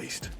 waste.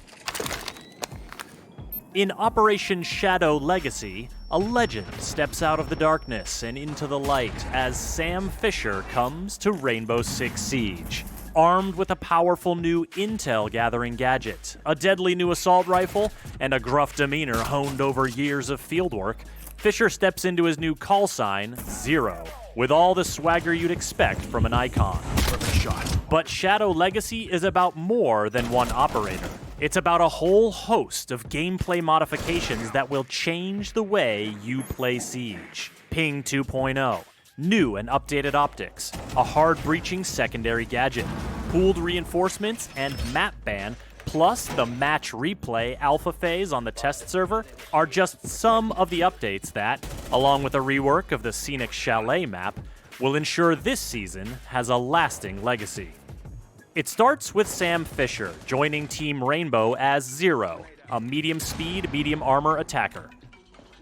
In Operation Shadow Legacy, a legend steps out of the darkness and into the light as Sam Fisher comes to Rainbow Six Siege. Armed with a powerful new intel-gathering gadget, a deadly new assault rifle, and a gruff demeanor honed over years of fieldwork, Fisher steps into his new call sign, Zero, with all the swagger you'd expect from an icon. Perfect shot. But Shadow Legacy is about more than one operator. It's about a whole host of gameplay modifications that will change the way you play Siege. Ping 2.0, new and updated optics, a hard-breaching secondary gadget, pooled reinforcements, and map ban, plus the match replay alpha phase on the test server are just some of the updates that, along with a rework of the scenic Chalet map, will ensure this season has a lasting legacy. It starts with Sam Fisher joining Team Rainbow as Zero, a medium-speed, medium-armor attacker.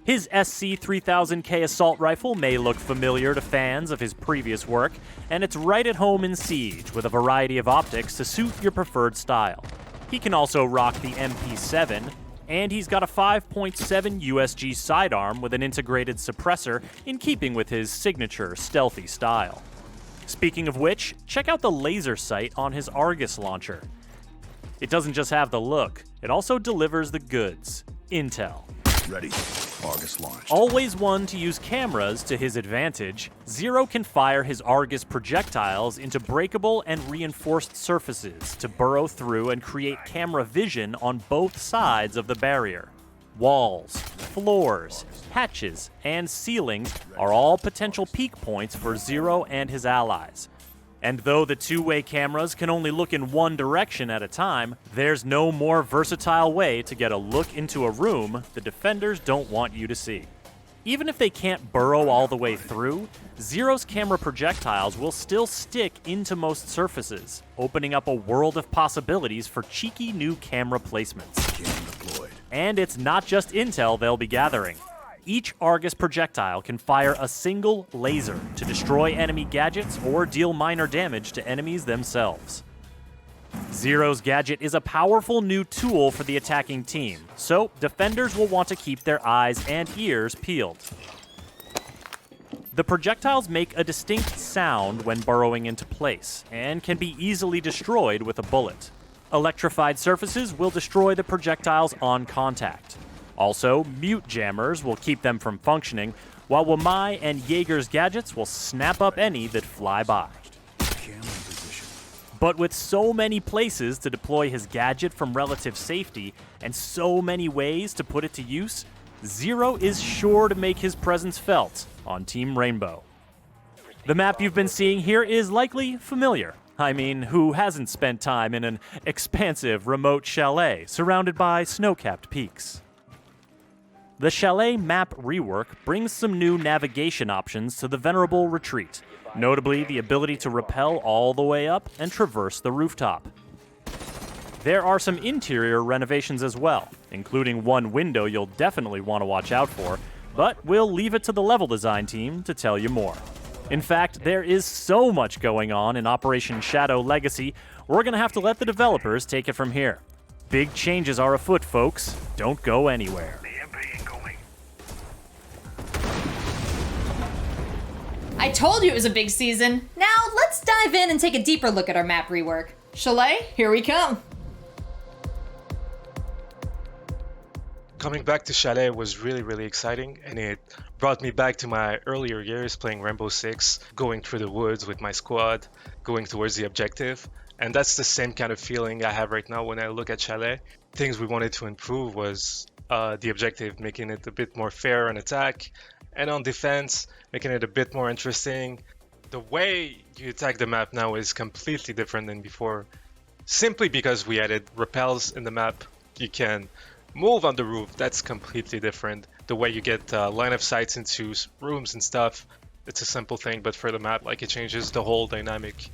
His SC-3000K assault rifle may look familiar to fans of his previous work, and it's right at home in Siege with a variety of optics to suit your preferred style. He can also rock the MP7, and he's got a 5.7 USG sidearm with an integrated suppressor in keeping with his signature stealthy style. Speaking of which, check out the laser sight on his Argus launcher. It doesn't just have the look, it also delivers the goods. Intel. Ready. Argus launched. Always one to use cameras to his advantage, Zero can fire his Argus projectiles into breakable and reinforced surfaces to burrow through and create camera vision on both sides of the barrier. Walls, floors, hatches, and ceilings are all potential peak points for Zero and his allies. And though the two-way cameras can only look in one direction at a time, there's no more versatile way to get a look into a room the defenders don't want you to see. Even if they can't burrow all the way through, Zero's camera projectiles will still stick into most surfaces, opening up a world of possibilities for cheeky new camera placements. And it's not just intel they'll be gathering. Each Argus projectile can fire a single laser to destroy enemy gadgets or deal minor damage to enemies themselves. Zero's gadget is a powerful new tool for the attacking team, so defenders will want to keep their eyes and ears peeled. The projectiles make a distinct sound when burrowing into place, and can be easily destroyed with a bullet. Electrified surfaces will destroy the projectiles on contact. Also, mute jammers will keep them from functioning, while Wamai and Jaeger's gadgets will snap up any that fly by. But with so many places to deploy his gadget from relative safety, and so many ways to put it to use, Zero is sure to make his presence felt on Team Rainbow. The map you've been seeing here is likely familiar. I mean, who hasn't spent time in an expansive remote chalet surrounded by snow-capped peaks? The Chalet map rework brings some new navigation options to the venerable retreat, notably the ability to rappel all the way up and traverse the rooftop. There are some interior renovations as well, including one window you'll definitely want to watch out for, but we'll leave it to the level design team to tell you more. In fact, there is so much going on in Operation Shadow Legacy, we're going to have to let the developers take it from here. Big changes are afoot, folks. Don't go anywhere. I told you it was a big season. Now let's dive in and take a deeper look at our map rework. Chalet, here we come. Coming back to Chalet was really exciting, and it brought me back to my earlier years playing Rainbow Six, going through the woods with my squad, going towards the objective. And that's the same kind of feeling I have right now when I look at Chalet. Things we wanted to improve was the objective, making it a bit more fair on attack, and on defense, making it a bit more interesting. The way you attack the map now is completely different than before, simply because we added rappels in the map. You can move on the roof, that's completely different. The way you get line of sights into rooms and stuff, it's a simple thing, but for the map, like, it changes the whole dynamic.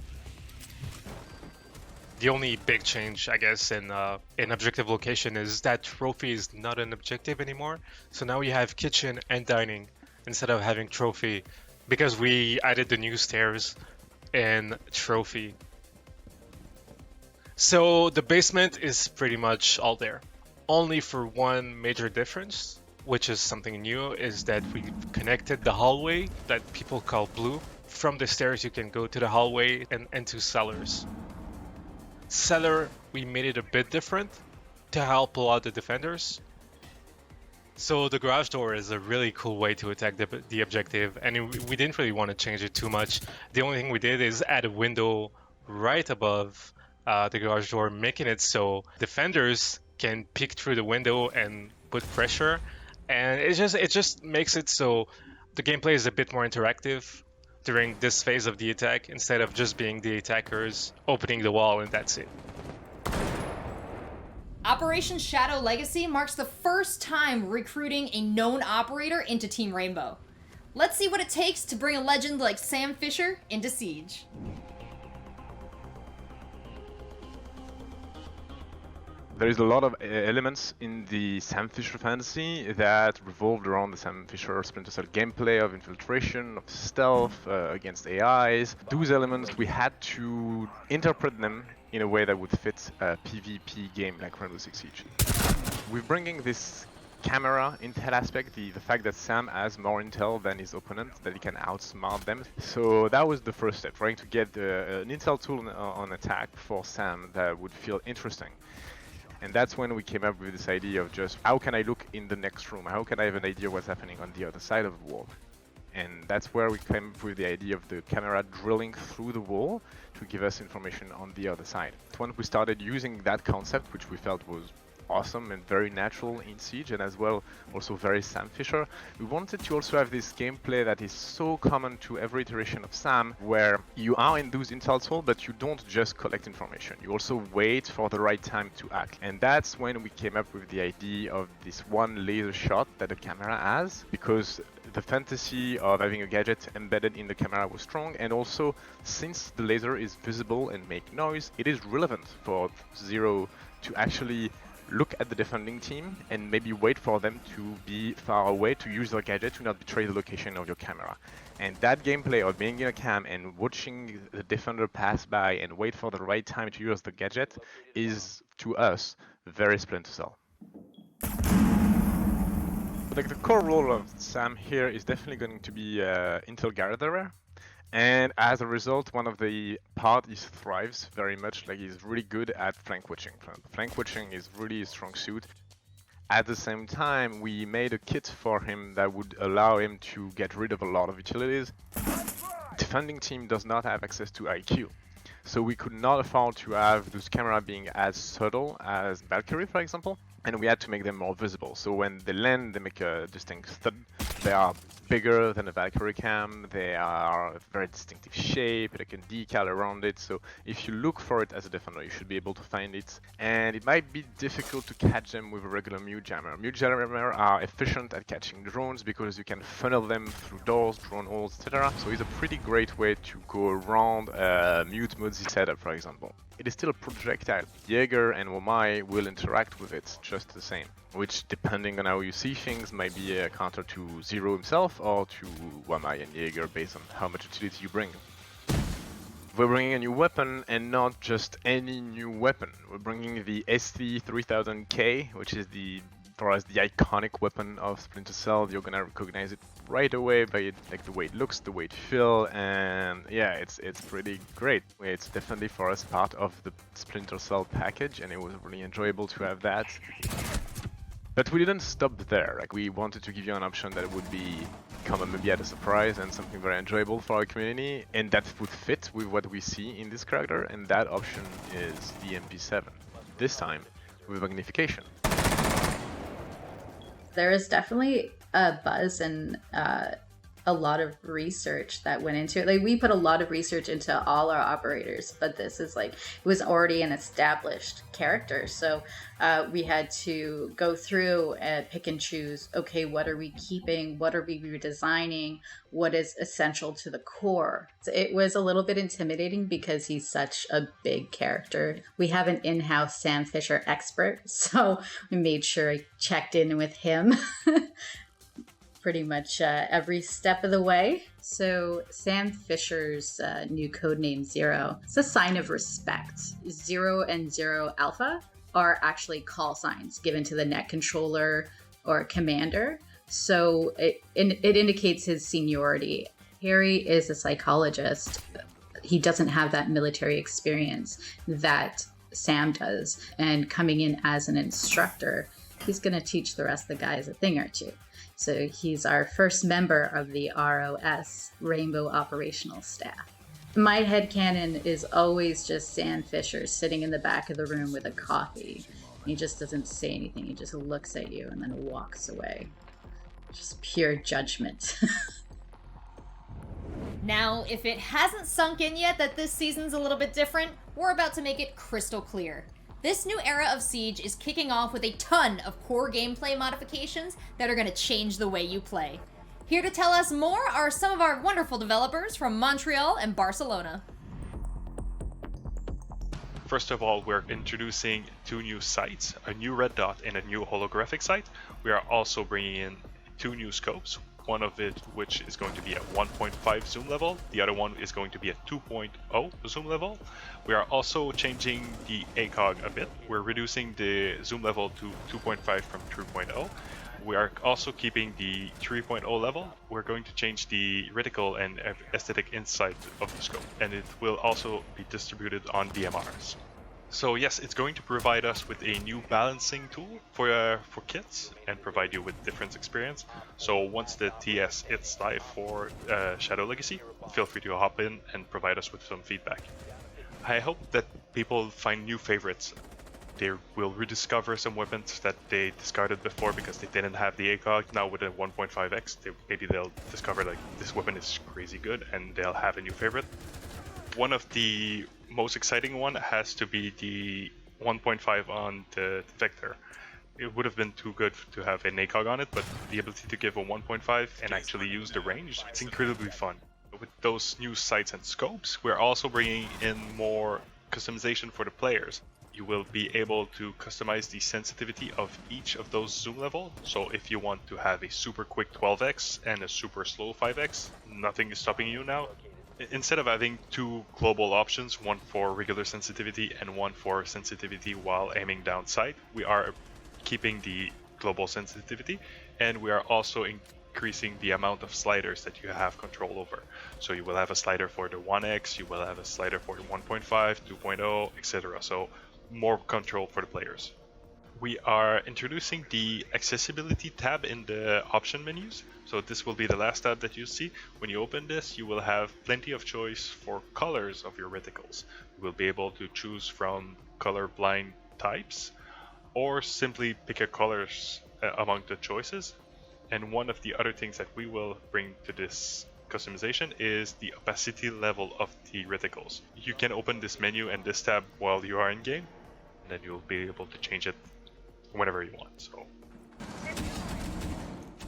The only big change, I guess, in objective location is that trophy is not an objective anymore. So now you have kitchen and dining instead of having trophy, because we added the new stairs in trophy. So the basement is pretty much all there. Only for one major difference, which is something new, is that we connected the hallway that people call blue. From the stairs you can go to the hallway and into cellars. Cellar, we made it a bit different to help a lot of the defenders. So the garage door is a really cool way to attack the objective, and we didn't really want to change it too much. The only thing we did is add a window right above the garage door, making it so defenders can peek through the window and put pressure, and it just makes it so the gameplay is a bit more interactive during this phase of the attack, instead of just being the attackers opening the wall and that's it. Operation Shadow Legacy marks the first time recruiting a known operator into Team Rainbow. Let's see what it takes to bring a legend like Sam Fisher into Siege. There is a lot of elements in the Sam Fisher fantasy that revolved around the Sam Fisher Splinter Cell gameplay of infiltration, of stealth, against AIs. Those elements, we had to interpret them in a way that would fit a PvP game like Rainbow Six Siege. We're bringing this camera intel aspect, the fact that Sam has more intel than his opponent, that he can outsmart them. So that was the first step, trying to get an intel tool on attack for Sam that would feel interesting. And that's when we came up with this idea of just, how can I look in the next room? How can I have an idea what's happening on the other side of the wall? And that's where we came up with the idea of the camera drilling through the wall to give us information on the other side. When we started using that concept, which we felt was awesome and very natural in Siege, and as well also very Sam Fisher, we wanted to also have this gameplay that is so common to every iteration of Sam, where you are in those intel tools, but you don't just collect information, you also wait for the right time to act. And that's when we came up with the idea of this one laser shot that the camera has, because the fantasy of having a gadget embedded in the camera was strong, and also since the laser is visible and make noise, it is relevant for Zero to actually look at the defending team and maybe wait for them to be far away to use their gadget to not betray the location of your camera. And that gameplay of being in a cam and watching the defender pass by and wait for the right time to use the gadget is, to us, very Splinter Cell. Like the core role of Sam here is definitely going to be intel gatherer. And as a result, one of the parties thrives very much, like he's really good at flank watching. Flank watching is really a strong suit. At the same time, we made a kit for him that would allow him to get rid of a lot of utilities. Defending team does not have access to IQ, so we could not afford to have those cameras being as subtle as Valkyrie, for example, and we had to make them more visible. So when they land, they make a distinct thud. They are bigger than a Valkyrie cam, they are a very distinctive shape, like a decal around it, so if you look for it as a defender, you should be able to find it. And it might be difficult to catch them with a regular mute jammer. Mute jammer are efficient at catching drones because you can funnel them through doors, drone holes, etc. So it's a pretty great way to go around a mute mode setup, for example. It is still a projectile. Jaeger and Wamai will interact with it just the same, which, depending on how you see things, might be a counter to Zero himself or to Wamai and Jaeger based on how much utility you bring. We're bringing a new weapon, and not just any new weapon. We're bringing the ST3000K, which is for us the iconic weapon of Splinter Cell. You're gonna recognize it right away by like the way it looks, the way it feels, and yeah, it's pretty great. It's definitely for us part of the Splinter Cell package, and it was really enjoyable to have that. But we didn't stop there. Like, we wanted to give you an option that would come maybe at a surprise and something very enjoyable for our community, and that would fit with what we see in this character, and that option is the MP7. This time with magnification. There is definitely a buzz and a lot of research that went into it. Like, we put a lot of research into all our operators, but this is like, it was already an established character. So we had to go through and pick and choose, okay, what are we keeping? What are we redesigning? What is essential to the core? So it was a little bit intimidating because he's such a big character. We have an in-house Sam Fisher expert, so we made sure I checked in with him. pretty much every step of the way. So Sam Fisher's new codename Zero, it's a sign of respect. Zero and Zero Alpha are actually call signs given to the net controller or commander. So it indicates his seniority. Harry is a psychologist. He doesn't have that military experience that Sam does. And coming in as an instructor, he's going to teach the rest of the guys a thing or two. So he's our first member of the ROS, Rainbow Operational Staff. My headcanon is always just Sam Fisher sitting in the back of the room with a coffee. He just doesn't say anything. He just looks at you and then walks away. Just pure judgment. Now, if it hasn't sunk in yet that this season's a little bit different, we're about to make it crystal clear. This new era of Siege is kicking off with a ton of core gameplay modifications that are going to change the way you play. Here to tell us more are some of our wonderful developers from Montreal and Barcelona. First of all, we're introducing 2 new sights, a new red dot and a new holographic sight. We are also bringing in 2 new scopes, one of it which is going to be at 1.5 zoom level, the other one is going to be at 2.0 zoom level. We are also changing the ACOG a bit. We're reducing the zoom level to 2.5 from 3.0. We are also keeping the 3.0 level. We're going to change the reticle and aesthetic insight of the scope, and it will also be distributed on DMRs. So yes, it's going to provide us with a new balancing tool for kits and provide you with different experience. So once the TS hits live for Shadow Legacy, feel free to hop in and provide us with some feedback. I hope that people find new favorites. They will rediscover some weapons that they discarded before because they didn't have the ACOG. Now with a 1.5x, maybe they'll discover like this weapon is crazy good and they'll have a new favorite. One of the most exciting one has to be the 1.5 on the Vector. It would have been too good to have an ACOG on it, but the ability to give a 1.5 and actually use the range, it's incredibly fun. With those new sights and scopes, we're also bringing in more customization for the players. You will be able to customize the sensitivity of each of those zoom level. So if you want to have a super quick 12x and a super slow 5x, nothing is stopping you now. Instead of having 2 global options, one for regular sensitivity and one for sensitivity while aiming down sight, we are keeping the global sensitivity, and we are also increasing the amount of sliders that you have control over. So you will have a slider for the 1x, you will have a slider for the 1.5, 2.0, etc. So more control for the players. We are introducing the accessibility tab in the option menus. So this will be the last tab that you see. When you open this, you will have plenty of choice for colors of your reticles. You will be able to choose from colorblind types or simply pick a colors among the choices. And one of the other things that we will bring to this customization is the opacity level of the reticles. You can open this menu and this tab while you are in game, and then you'll be able to change it whenever you want. So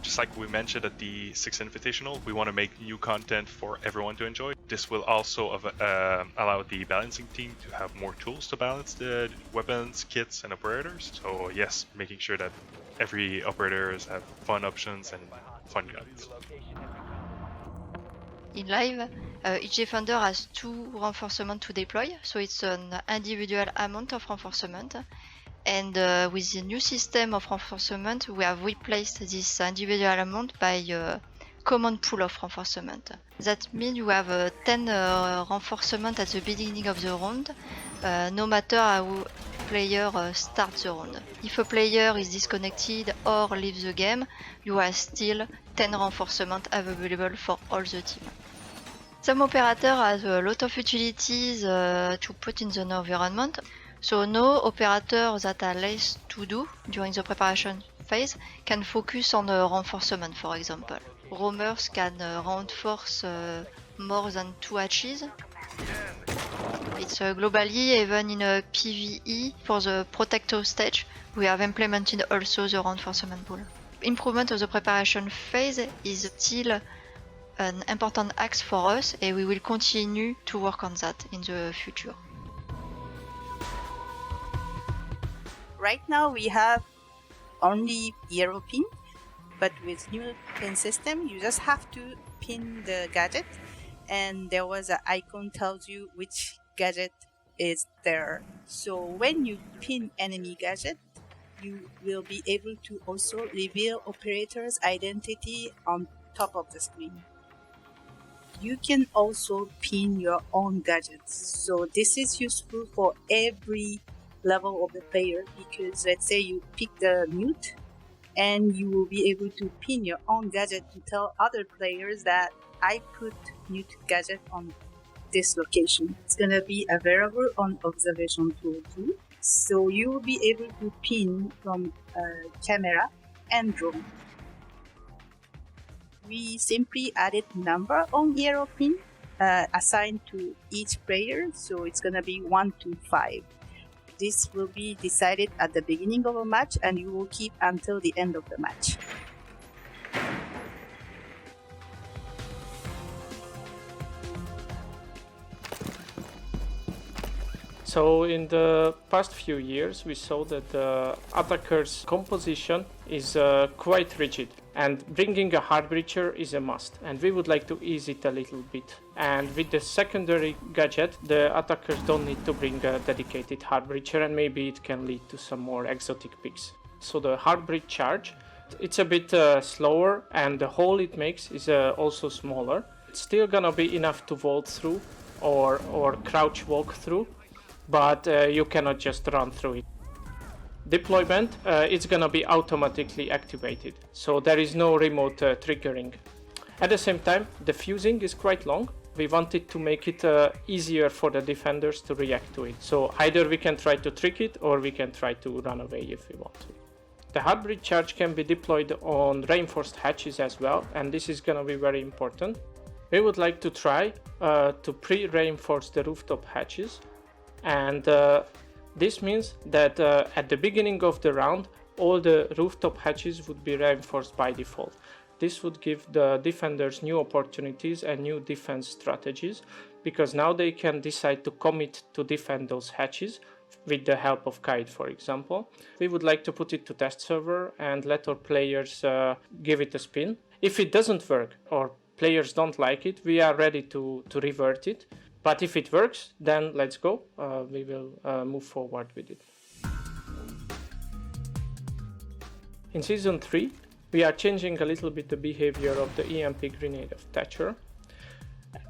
just like we mentioned at the 6th Invitational, we want to make new content for everyone to enjoy. This will also allow the balancing team to have more tools to balance the weapons, kits, and operators. So yes, making sure that every operators have fun options and fun guns. In live, each defender has 2 reinforcements to deploy, so it's an individual amount of reinforcement. And with the new system of reinforcement, we have replaced this individual amount by a common pool of reinforcement. That means you have 10 reinforcement at the beginning of the round, no matter how player starts the round. If a player is disconnected or leaves the game, you have still 10 reinforcement available for all the team. Some operator has a lot of utilities to put in the environment. So now operators that are less to do during the preparation phase can focus on the reinforcement, for example. Roamers can reinforce more than 2 hatches. It's globally, even in a PvE, for the Protector stage, we have implemented also the reinforcement pool. Improvement of the preparation phase is still an important axe for us, and we will continue to work on that in the future. Right now we have only European, but with new pin system, you just have to pin the gadget, and there was an icon tells you which gadget is there. So when you pin enemy gadget, you will be able to also reveal operator's identity on top of the screen. You can also pin your own gadgets. So this is useful for every level of the player, because let's say you pick the mute, and you will be able to pin your own gadget to tell other players that I put mute gadget on this location. It's gonna be available on observation tool too. So you will be able to pin from camera and drone. We simply added number on arrow pin assigned to each player. So it's gonna be 1 to 5. This will be decided at the beginning of a match, and you will keep until the end of the match. So in the past few years, we saw that the attacker's composition is quite rigid, and bringing a hard breacher is a must, and we would like to ease it a little bit. And with the secondary gadget, the attackers don't need to bring a dedicated hard breacher, and maybe it can lead to some more exotic picks. So the hard breach charge, it's a bit slower, and the hole it makes is also smaller. It's still gonna be enough to vault through or crouch walk through, but you cannot just run through it. Deployment, it's gonna be automatically activated, so there is no remote triggering. At the same time, the fusing is quite long. We wanted to make it easier for the defenders to react to it. So either we can try to trick it, or we can try to run away if we want to. The hard breach charge can be deployed on reinforced hatches as well, and this is gonna be very important. We would like to try to pre-reinforce the rooftop hatches, and this means that at the beginning of the round, all the rooftop hatches would be reinforced by default. This would give the defenders new opportunities and new defense strategies, because now they can decide to commit to defend those hatches with the help of Kite, for example. We would like to put it to test server and let our players give it a spin. If it doesn't work or players don't like it, we are ready to revert it. But if it works, then let's go. We will move forward with it. In Season 3, we are changing a little bit the behavior of the EMP grenade of Thatcher.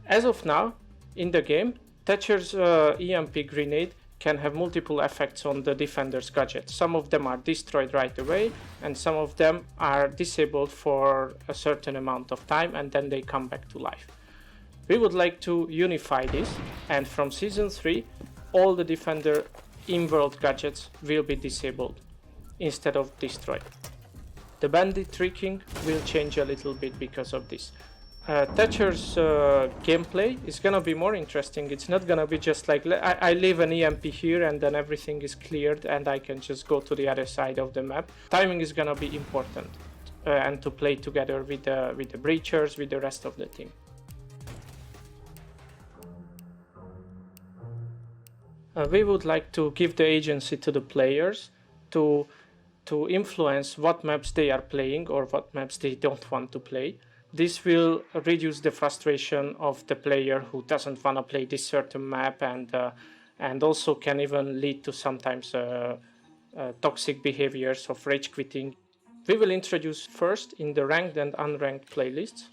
As of now, in the game, Thatcher's EMP grenade can have multiple effects on the defender's gadget. Some of them are destroyed right away, and some of them are disabled for a certain amount of time, and then they come back to life. We would like to unify this, and from Season 3, all the defender in-world gadgets will be disabled instead of destroyed. The bandit tricking will change a little bit because of this. Thatcher's gameplay is gonna be more interesting. It's not gonna be just like I leave an EMP here and then everything is cleared and I can just go to the other side of the map. Timing is gonna be important, and to play together with the breachers, with the rest of the team. We would like to give the agency to the players to influence what maps they are playing or what maps they don't want to play. This will reduce the frustration of the player who doesn't want to play this certain map, and also can even lead to sometimes toxic behaviors of rage quitting. We will introduce first in the ranked and unranked playlists,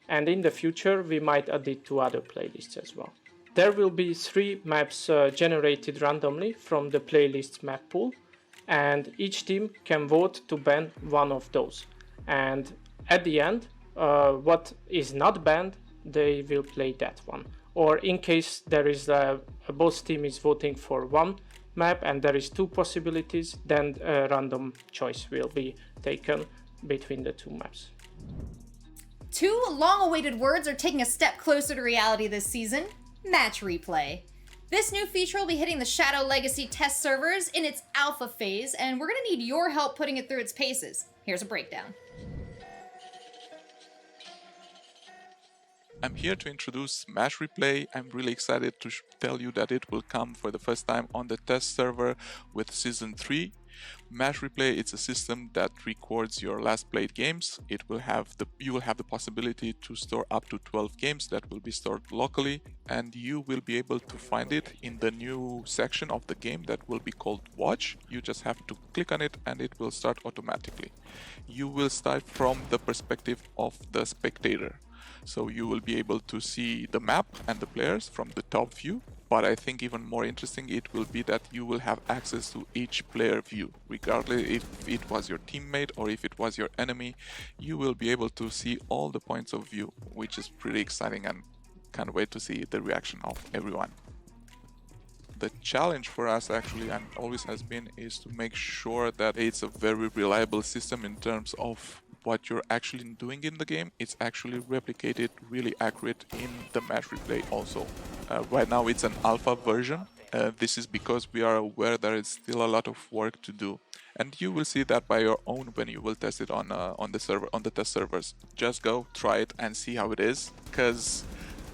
and in the future we might add it to other playlists as well. There will be 3 maps generated randomly from the playlist map pool, and each team can vote to ban one of those. And at the end, what is not banned, they will play that one. Or in case there is both team is voting for one map and there is 2 possibilities, then a random choice will be taken between the 2 maps. 2 long-awaited words are taking a step closer to reality this season: match replay. This new feature will be hitting the Shadow Legacy test servers in its alpha phase, and we're gonna need your help putting it through its paces. Here's a breakdown. I'm here to introduce Match Replay. I'm really excited to tell you that it will come for the first time on the test server with Season 3. Match Replay, it's a system that records your last played games. You will have the possibility to store up to 12 games that will be stored locally, and you will be able to find it in the new section of the game that will be called Watch. You just have to click on it and it will start automatically. You will start from the perspective of the spectator. So you will be able to see the map and the players from the top view. But I think even more interesting it will be that you will have access to each player view. Regardless if it was your teammate or if it was your enemy, you will be able to see all the points of view, which is pretty exciting, and can't wait to see the reaction of everyone. The challenge for us actually, and always has been, is to make sure that it's a very reliable system in terms of what you're actually doing in the game. It's actually replicated really accurate in the match replay also. Right now it's an alpha version. This is because we are aware there is still a lot of work to do. And you will see that by your own when you will test it on the test servers. Just go, try it and see how it is, because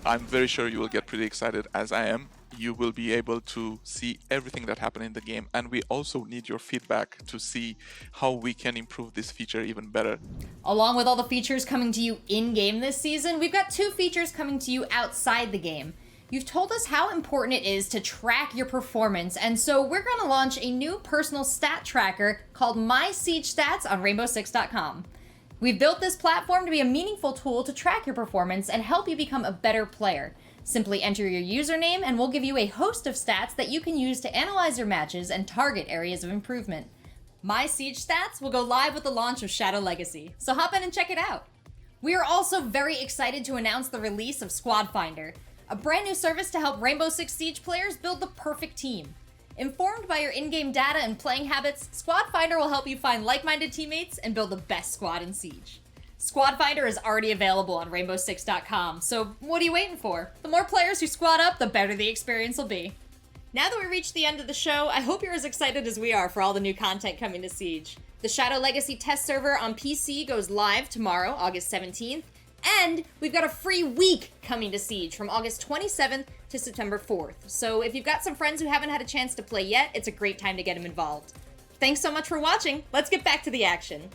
I'm very sure you will get pretty excited as I am. You will be able to see everything that happened in the game, and we also need your feedback to see how we can improve this feature even better. Along with all the features coming to you in-game this season, we've got 2 features coming to you outside the game. You've told us how important it is to track your performance, and so we're going to launch a new personal stat tracker called My Siege Stats on Rainbow6.com. We've built this platform to be a meaningful tool to track your performance and help you become a better player. Simply enter your username and we'll give you a host of stats that you can use to analyze your matches and target areas of improvement. My Siege Stats will go live with the launch of Shadow Legacy, so hop in and check it out. We are also very excited to announce the release of Squad Finder, a brand new service to help Rainbow Six Siege players build the perfect team. Informed by your in-game data and playing habits, Squad Finder will help you find like-minded teammates and build the best squad in Siege. Squad Finder is already available on Rainbow6.com, so what are you waiting for? The more players who squad up, the better the experience will be. Now that we reached the end of the show, I hope you're as excited as we are for all the new content coming to Siege. The Shadow Legacy test server on PC goes live tomorrow, August 17th, and we've got a free week coming to Siege from August 27th to September 4th. So if you've got some friends who haven't had a chance to play yet, it's a great time to get them involved. Thanks so much for watching. Let's get back to the action.